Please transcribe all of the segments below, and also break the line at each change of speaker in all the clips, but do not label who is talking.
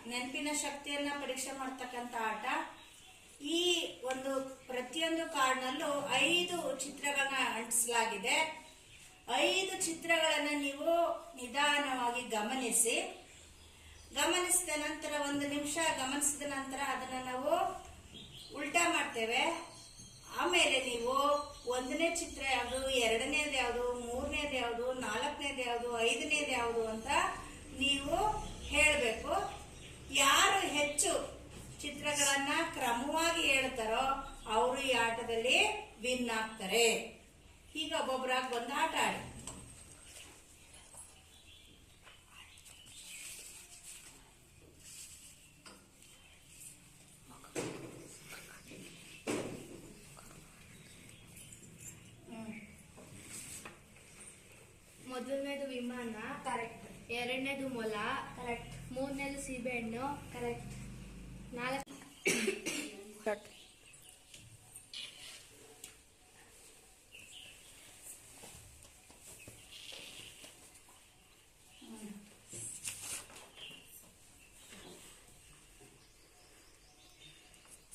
ನೆನಪಿನ ಶಕ್ತಿಯನ್ನ ಪರೀಕ್ಷೆ ಮಾಡ್ತಕ್ಕಂಥ ಆಟ. ಈ ಒಂದು ಪ್ರತಿಯೊಂದು ಕಾರ್ಡ್ನಲ್ಲೂ 5 ಚಿತ್ರಗಳನ್ನ ಅಂಟಿಸಲಾಗಿದೆ. 5 ಚಿತ್ರಗಳನ್ನ ನೀವು ನಿಧಾನವಾಗಿ ಗಮನಿಸಿದ ನಂತರ 1 ನಿಮಿಷ ಗಮನಿಸಿದ ನಂತರ ಅದನ್ನ ನಾವು ಉಲ್ಟಾ ಮಾಡ್ತೇವೆ. ಆಮೇಲೆ ನೀವು 1ನೇ ಚಿತ್ರ ಯಾವುದು, 2ನೇದು ಯಾವುದು, 3ನೇದು ಯಾವುದು, 4ನೇದು ಯಾವುದು, 5ನೇದು ಯಾವುದು ಅಂತ ನೀವು ಹೇಳಬೇಕು. ಯಾರು ಹೆಚ್ಚು ಚಿತ್ರಗಳನ್ನ ಕ್ರಮವಾಗಿ ಹೇಳ್ತಾರೋ ಅವರು ಈ ಆಟದಲ್ಲಿ ವಿನ್ ಆಗ್ತಾರೆ. ಈಗ ಒಬ್ಬೊಬ್ಬರಾಗಿ ಒಂದು ಆಟ ಆಡಿ.
ಮೊದಲನೇದು ವಿಮಾನ,
ಕರೆಕ್ಟ್.
2ನೇದು ಮೊಲ,
ಕರೆಕ್ಟ್.
3ನೇದು ಸೀಬೆಹಣ್ಣು,
ಕರೆಕ್ಟ್.
4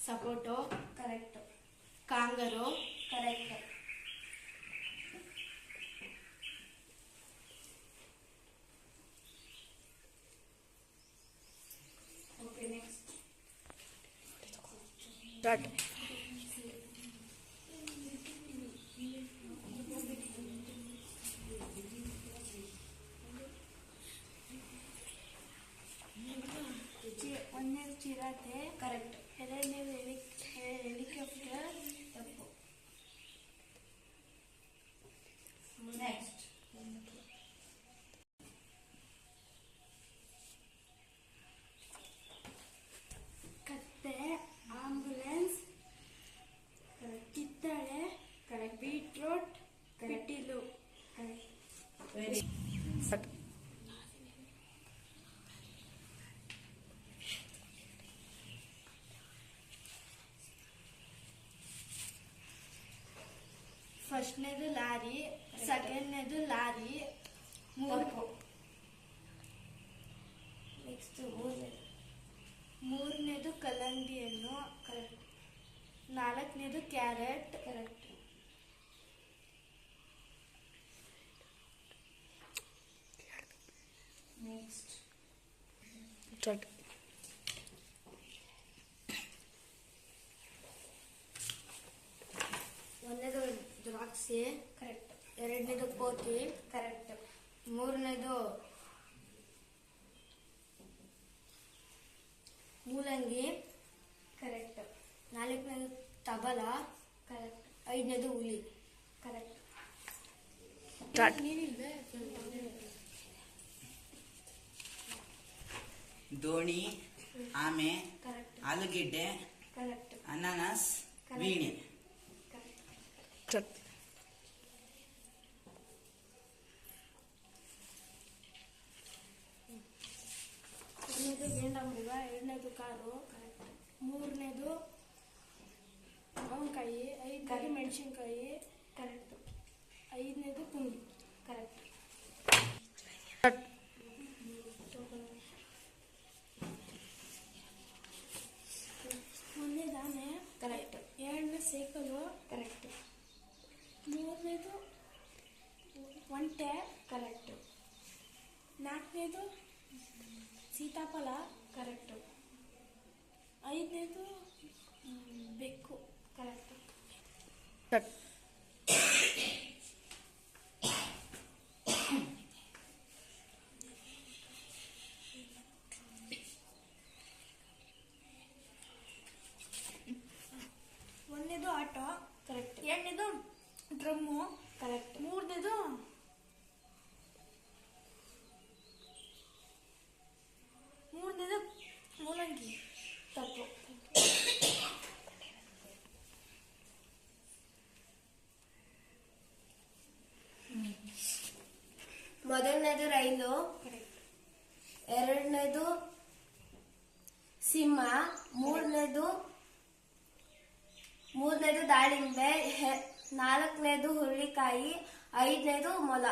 ಸಪೋಟೋ,
correct.
Kangaroo,
correct. Okay, next.
ಒಂದನೇದು ಚಿರತೆ,
ಕರೆಕ್ಟ್.
2ನೇದು ಹೆಲಿಕಾಪ್ಟರ್,
ತಪ್ಪು. ನೆಕ್ಸ್ಟ್.
ಕತ್ತೆ, ಆಂಬುಲೆನ್ಸ್, ಕಿತ್ತಳೆ,
ಕರೆಕ್ಟ್.
ಬೀಟ್ರೂಟ್, ಪಿಟೀಲು.
ವೆರಿ
ಫಸ್ಟ್ನೇದು ಲಾರಿ, ಸೆಕೆಂಡ್ನೇದು ಲಾರಿ,
ತಪ್ಪು.
ನೆಕ್ಸ್ಟ್ ಮೂರನೇದು ಕಲ್ಲಂಗಡಿ ಹಣ್ಣು,
ಕರೆಕ್ಟ್.
4ನೇದು ಕ್ಯಾರೆಟ್,
ಕರೆಕ್ಟ್. ನೆಕ್ಸ್ಟ್.
ಒಂದನೇದು ದ್ರಾಕ್ಷಿ,
ಕರೆಕ್ಟ್.
2ನೇದು ಕೋತಿ,
ಕರೆಕ್ಟ್.
3ನೇದು ಮೂಲಂಗಿ,
ಕರೆಕ್ಟ್.
4ನೇದು ತಬಲ,
ಕರೆಕ್ಟ್.
5ನೇದು ಹುಲಿ.
ಕರೆಕ್ಟ್.
ದೋಣಿ, ಆಮೆ,
ಕರೆಕ್ಟ್.
ಆಲೂಗೆಡ್ಡೆ,
ಕರೆಕ್ಟ್.
ಅನಾನಸ್,
Correct.
ವೀಣೆ.
ಒಂದನೇದು ಗೆಂಡಮೃಗ, 2ನೇದು ಕಾರು, 3ನೇದು ಮಾವಿನಕಾಯಿ, 5ನೇದು ಮೆಣಸಿನ್ಕಾಯಿ,
ಕರೆಕ್ಟ್.
5ನೇದು ಪುಂಡಿ.
ಕರೆಕ್ಟ್.
ಒಂದನೇದು ಆನೆ,
ಕರೆಕ್ಟ್.
2ನೇ ಸೈಕಲು,
ಕರೆಕ್ಟ್.
3ನೇದು ಒಂಟೆ,
ಕರೆಕ್ಟ್.
4ನೇದು ಸೀತಾಫಲ,
ಕರೆಕ್ಟ್.
5ನೇದು ಬೆಕ್ಕು.
ಕರೆಕ್ಟ್.
ಒಂದನೇದು ಆಟೋ,
ಕರೆಕ್ಟ್.
2ನೇದು ಡ್ರಮ್ಮು,
ಕರೆಕ್ಟ್.
3ನೇದು ಮೂಲಂಗಿ.
ತಪ್ಪು.
ಮೊದಲನೇದು ರೈಲು,
ಕರೆಕ್ಟ್.
2ನೇದು ಸಿಂಹ, 3ನೇದು ದಾಳಿಂಬೆ, 4ನೇದು ಹುರುಳಿಕಾಯಿ, 5ನೇದು ಮೊಲ.